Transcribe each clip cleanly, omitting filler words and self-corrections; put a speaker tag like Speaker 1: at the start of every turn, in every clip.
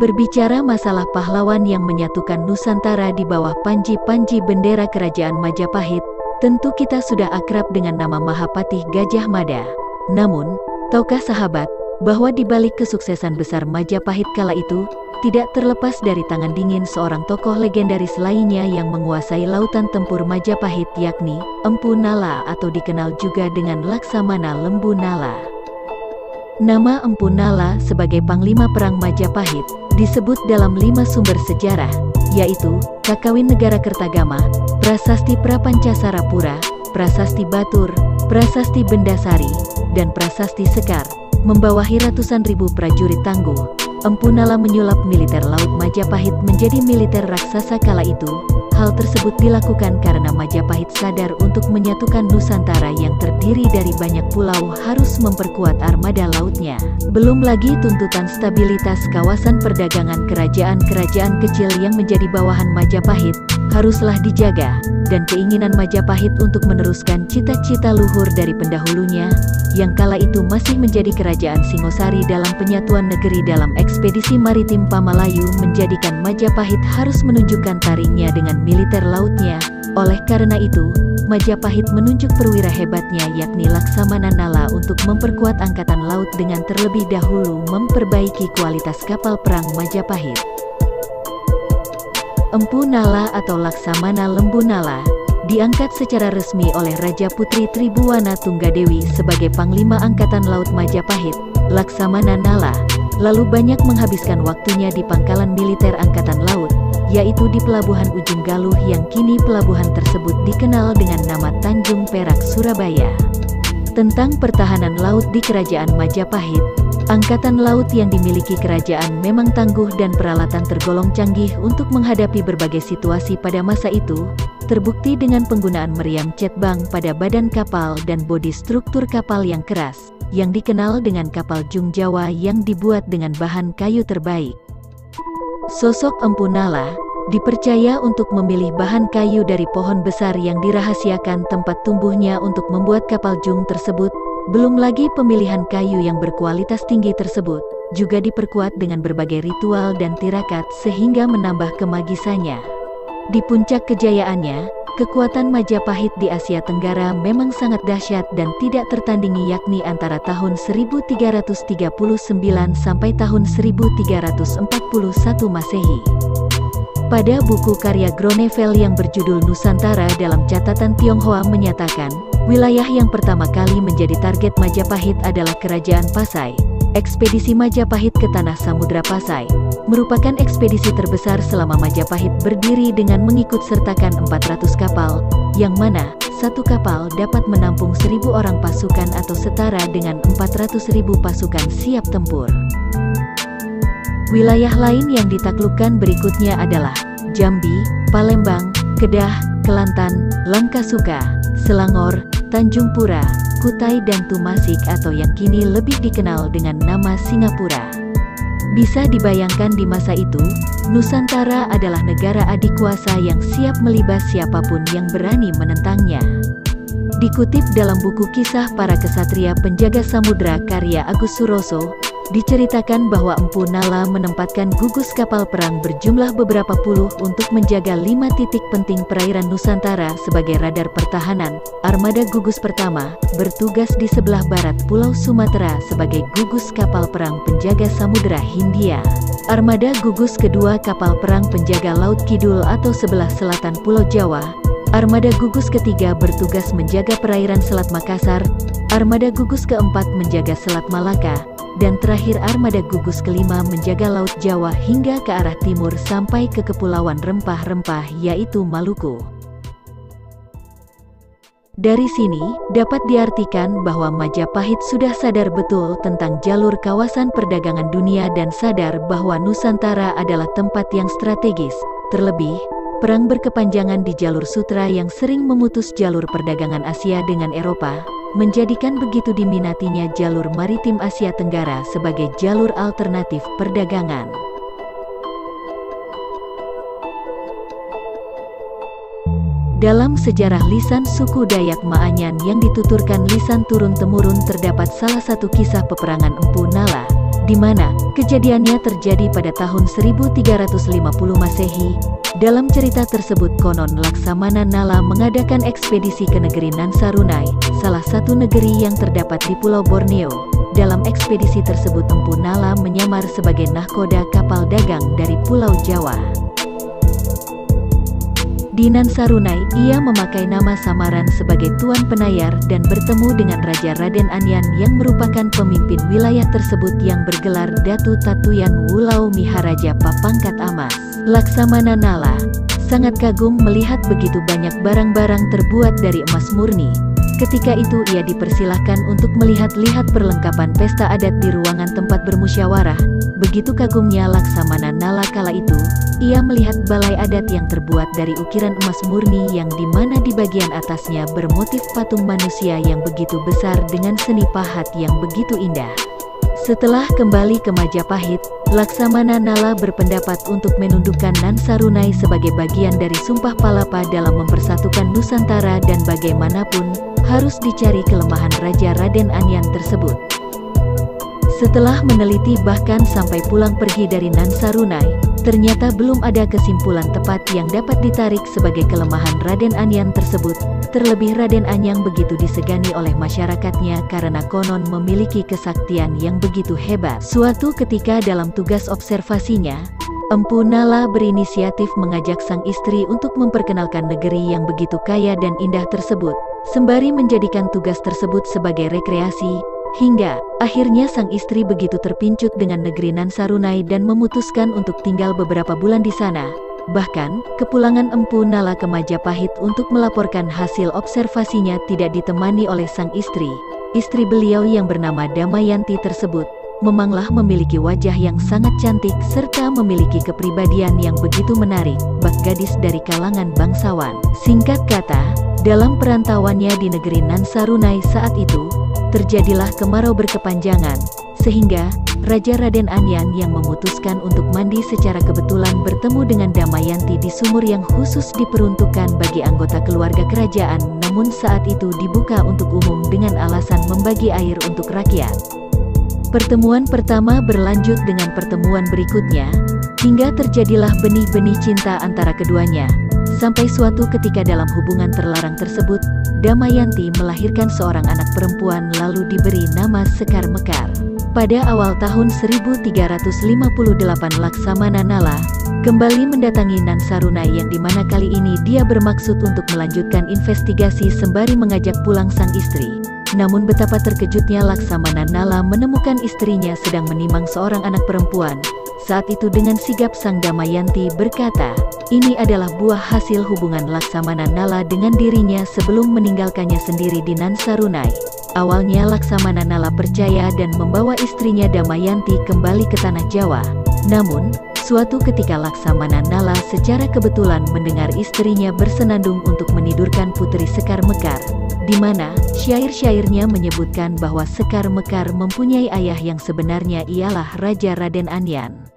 Speaker 1: Berbicara masalah pahlawan yang menyatukan Nusantara di bawah panji-panji bendera Kerajaan Majapahit, tentu kita sudah akrab dengan nama Mahapatih Gajah Mada. Namun, tahukah sahabat, bahwa di balik kesuksesan besar Majapahit kala itu, tidak terlepas dari tangan dingin seorang tokoh legendaris lainnya yang menguasai lautan tempur Majapahit, yakni Empu Nala atau dikenal juga dengan Laksamana Lembu Nala. Nama Empu Nala sebagai Panglima Perang Majapahit disebut dalam 5 sumber sejarah, yaitu Kakawin Negara Kertagama, Prasasti Prapancasarapura, Prasasti Batur, Prasasti Bendasari, dan Prasasti Sekar. Membawahi ratusan ribu prajurit tangguh, Empu Nala menyulap militer laut Majapahit menjadi militer raksasa kala itu. Hal tersebut dilakukan karena Majapahit sadar untuk menyatukan Nusantara yang terdiri dari banyak pulau harus memperkuat armada lautnya. Belum lagi tuntutan stabilitas kawasan perdagangan kerajaan-kerajaan kecil yang menjadi bawahan Majapahit haruslah dijaga, dan keinginan Majapahit untuk meneruskan cita-cita luhur dari pendahulunya, yang kala itu masih menjadi kerajaan Singosari dalam penyatuan negeri dalam ekspedisi maritim Pamalayu, menjadikan Majapahit harus menunjukkan taringnya dengan militer lautnya. Oleh karena itu, Majapahit menunjuk perwira hebatnya yakni Laksamana Nala untuk memperkuat angkatan laut dengan terlebih dahulu memperbaiki kualitas kapal perang Majapahit. Empu Nala atau Laksamana Lembu Nala diangkat secara resmi oleh Raja Putri Tribuwana Tunggadewi sebagai Panglima Angkatan Laut Majapahit. Laksamana Nala lalu banyak menghabiskan waktunya di pangkalan militer Angkatan Laut, yaitu di Pelabuhan Ujung Galuh yang kini pelabuhan tersebut dikenal dengan nama Tanjung Perak, Surabaya. Tentang pertahanan laut di Kerajaan Majapahit, Angkatan Laut yang dimiliki kerajaan memang tangguh dan peralatan tergolong canggih untuk menghadapi berbagai situasi pada masa itu, terbukti dengan penggunaan meriam cetbang pada badan kapal dan bodi struktur kapal yang keras, yang dikenal dengan kapal Jung Jawa yang dibuat dengan bahan kayu terbaik. Sosok Empu Nala dipercaya untuk memilih bahan kayu dari pohon besar yang dirahasiakan tempat tumbuhnya untuk membuat kapal jung tersebut. Belum lagi pemilihan kayu yang berkualitas tinggi tersebut juga diperkuat dengan berbagai ritual dan tirakat sehingga menambah kemagisannya. Di puncak kejayaannya, kekuatan Majapahit di Asia Tenggara memang sangat dahsyat dan tidak tertandingi, yakni antara tahun 1339 sampai tahun 1341 Masehi. Pada buku karya Groeneveld yang berjudul Nusantara dalam catatan Tionghoa menyatakan, wilayah yang pertama kali menjadi target Majapahit adalah Kerajaan Pasai. Ekspedisi Majapahit ke Tanah Samudra Pasai merupakan ekspedisi terbesar selama Majapahit berdiri dengan mengikut sertakan 400 kapal, yang mana satu kapal dapat menampung 1.000 orang pasukan atau setara dengan 400.000 pasukan siap tempur. Wilayah lain yang ditaklukkan berikutnya adalah Jambi, Palembang, Kedah, Kelantan, Langkasuka, Selangor, Tanjung Pura, Kutai dan Tumasik atau yang kini lebih dikenal dengan nama Singapura. Bisa dibayangkan di masa itu, Nusantara adalah negara adikuasa yang siap melibas siapapun yang berani menentangnya. Dikutip dalam buku Kisah Para Kesatria Penjaga Samudra karya Agus Suroso, diceritakan bahwa Empu Nala menempatkan gugus kapal perang berjumlah beberapa puluh untuk menjaga 5 titik penting perairan Nusantara sebagai radar pertahanan. Armada gugus pertama bertugas di sebelah barat Pulau Sumatera sebagai gugus kapal perang penjaga Samudra Hindia. Armada gugus kedua kapal perang penjaga Laut Kidul atau sebelah selatan Pulau Jawa. Armada gugus ketiga bertugas menjaga perairan Selat Makassar. Armada gugus keempat menjaga Selat Malaka. Dan terakhir armada gugus kelima menjaga Laut Jawa hingga ke arah timur sampai ke Kepulauan Rempah-Rempah yaitu Maluku. Dari sini, dapat diartikan bahwa Majapahit sudah sadar betul tentang jalur kawasan perdagangan dunia dan sadar bahwa Nusantara adalah tempat yang strategis. Terlebih, perang berkepanjangan di jalur sutra yang sering memutus jalur perdagangan Asia dengan Eropa, menjadikan begitu diminatinya jalur maritim Asia Tenggara sebagai jalur alternatif perdagangan. Dalam sejarah lisan suku Dayak Maanyan yang dituturkan lisan turun-temurun terdapat salah satu kisah peperangan Empu Nala, di mana kejadiannya terjadi pada tahun 1350 Masehi. Dalam cerita tersebut konon Laksamana Nala mengadakan ekspedisi ke negeri Nansarunai, salah satu negeri yang terdapat di Pulau Borneo. Dalam ekspedisi tersebut Empu Nala menyamar sebagai nahkoda kapal dagang dari Pulau Jawa. Di Nansarunai, ia memakai nama samaran sebagai Tuan Penayar dan bertemu dengan Raja Raden Anyan yang merupakan pemimpin wilayah tersebut yang bergelar Datu Tatuyan Wulau Miharaja Papangkat Amas. Laksamana Nala sangat kagum melihat begitu banyak barang-barang terbuat dari emas murni. Ketika itu ia dipersilahkan untuk melihat-lihat perlengkapan pesta adat di ruangan tempat bermusyawarah. Begitu kagumnya Laksamana Nala kala itu, ia melihat balai adat yang terbuat dari ukiran emas murni yang dimana di bagian atasnya bermotif patung manusia yang begitu besar dengan seni pahat yang begitu indah. Setelah kembali ke Majapahit, Laksamana Nala berpendapat untuk menundukkan Nansarunai sebagai bagian dari Sumpah Palapa dalam mempersatukan Nusantara dan bagaimanapun harus dicari kelemahan Raja Raden Anyan tersebut. Setelah meneliti bahkan sampai pulang pergi dari Nansarunai, ternyata belum ada kesimpulan tepat yang dapat ditarik sebagai kelemahan Raden Anyan tersebut. Terlebih Raden Anyang begitu disegani oleh masyarakatnya karena konon memiliki kesaktian yang begitu hebat. Suatu ketika dalam tugas observasinya, Empu Nala berinisiatif mengajak sang istri untuk memperkenalkan negeri yang begitu kaya dan indah tersebut, sembari menjadikan tugas tersebut sebagai rekreasi. Hingga akhirnya sang istri begitu terpincut dengan negeri Nansarunai dan memutuskan untuk tinggal beberapa bulan di sana. Bahkan, kepulangan Empu Nala ke Majapahit untuk melaporkan hasil observasinya tidak ditemani oleh sang istri. Istri beliau yang bernama Damayanti tersebut memanglah memiliki wajah yang sangat cantik serta memiliki kepribadian yang begitu menarik, bak gadis dari kalangan bangsawan. Singkat kata, dalam perantauannya di negeri Nansarunai saat itu, terjadilah kemarau berkepanjangan, sehingga Raja Raden Anyan yang memutuskan untuk mandi secara kebetulan bertemu dengan Damayanti di sumur yang khusus diperuntukkan bagi anggota keluarga kerajaan, namun saat itu dibuka untuk umum dengan alasan membagi air untuk rakyat. Pertemuan pertama berlanjut dengan pertemuan berikutnya, hingga terjadilah benih-benih cinta antara keduanya. Sampai suatu ketika dalam hubungan terlarang tersebut, Damayanti melahirkan seorang anak perempuan lalu diberi nama Sekar Mekar. Pada awal tahun 1358 Laksamana Nala kembali mendatangi Nansarunai yang dimana kali ini dia bermaksud untuk melanjutkan investigasi sembari mengajak pulang sang istri. Namun betapa terkejutnya Laksamana Nala menemukan istrinya sedang menimang seorang anak perempuan. Saat itu dengan sigap sang Damayanti berkata, ini adalah buah hasil hubungan Laksamana Nala dengan dirinya sebelum meninggalkannya sendiri di Nansarunai. Awalnya Laksamana Nala percaya dan membawa istrinya Damayanti kembali ke tanah Jawa. Namun, suatu ketika Laksamana Nala secara kebetulan mendengar istrinya bersenandung untuk menidurkan Putri Sekar Mekar, di mana syair-syairnya menyebutkan bahwa Sekar Mekar mempunyai ayah yang sebenarnya ialah Raja Raden Anyan.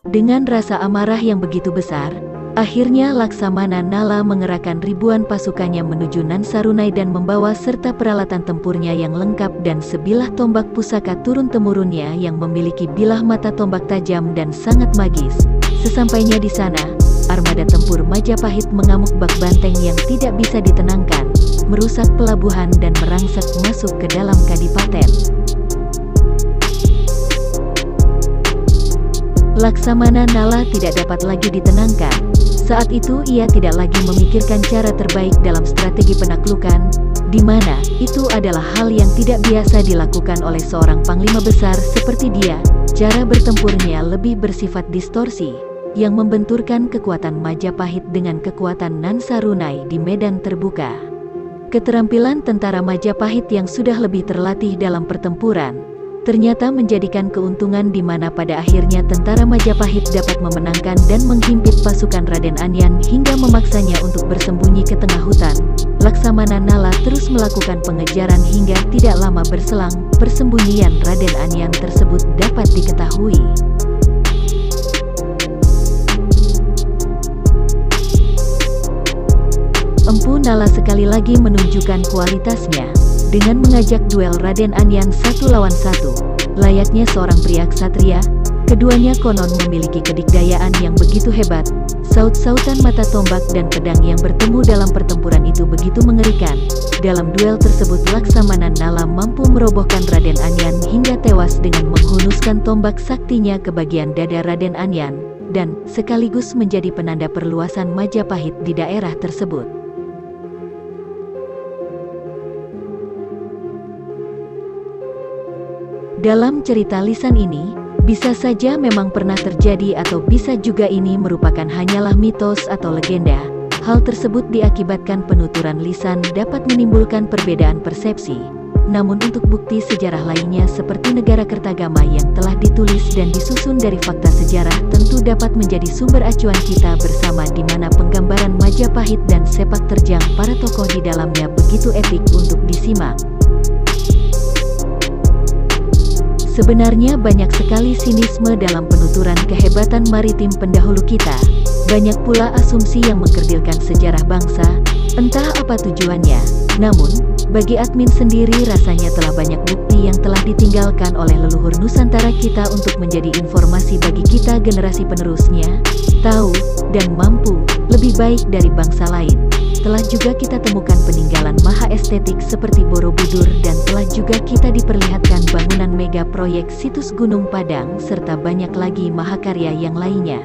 Speaker 1: Dengan rasa amarah yang begitu besar, akhirnya Laksamana Nala mengerahkan ribuan pasukannya menuju Nansarunai dan membawa serta peralatan tempurnya yang lengkap dan sebilah tombak pusaka turun-temurunnya yang memiliki bilah mata tombak tajam dan sangat magis. Sesampainya di sana, armada tempur Majapahit mengamuk bak banteng yang tidak bisa ditenangkan, merusak pelabuhan dan merangsek masuk ke dalam kadipaten. Laksamana Nala tidak dapat lagi ditenangkan. Saat itu ia tidak lagi memikirkan cara terbaik dalam strategi penaklukan, di mana itu adalah hal yang tidak biasa dilakukan oleh seorang panglima besar seperti dia. Cara bertempurnya lebih bersifat distorsi, yang membenturkan kekuatan Majapahit dengan kekuatan Nansarunai di medan terbuka. Keterampilan tentara Majapahit yang sudah lebih terlatih dalam pertempuran ternyata menjadikan keuntungan di mana pada akhirnya tentara Majapahit dapat memenangkan dan menghimpit pasukan Raden Anyan hingga memaksanya untuk bersembunyi ke tengah hutan. Laksamana Nala terus melakukan pengejaran hingga tidak lama berselang, persembunyian Raden Anyan tersebut dapat diketahui. Empu Nala sekali lagi menunjukkan kualitasnya dengan mengajak duel Raden Anyan 1 lawan 1. Layaknya seorang pria ksatria, keduanya konon memiliki kedikdayaan yang begitu hebat. Saut-sautan mata tombak dan pedang yang bertemu dalam pertempuran itu begitu mengerikan. Dalam duel tersebut Laksamana Nala mampu merobohkan Raden Anyan hingga tewas dengan menghunuskan tombak saktinya ke bagian dada Raden Anyan, dan sekaligus menjadi penanda perluasan Majapahit di daerah tersebut. Dalam cerita lisan ini, bisa saja memang pernah terjadi atau bisa juga ini merupakan hanyalah mitos atau legenda. Hal tersebut diakibatkan penuturan lisan dapat menimbulkan perbedaan persepsi. Namun untuk bukti sejarah lainnya seperti Negara Kertagama yang telah ditulis dan disusun dari fakta sejarah tentu dapat menjadi sumber acuan kita bersama, di mana penggambaran Majapahit dan sepak terjang para tokoh di dalamnya begitu epik untuk disimak. Sebenarnya banyak sekali sinisme dalam penuturan kehebatan maritim pendahulu kita. Banyak pula asumsi yang mengkerdilkan sejarah bangsa, entah apa tujuannya. Namun, bagi admin sendiri rasanya telah banyak bukti yang telah ditinggalkan oleh leluhur Nusantara kita untuk menjadi informasi bagi kita generasi penerusnya, tahu, dan mampu, lebih baik dari bangsa lain. Telah juga kita temukan peninggalan maha estetik seperti Borobudur, dan telah juga kita diperlihatkan bangunan mega proyek situs Gunung Padang serta banyak lagi mahakarya yang lainnya.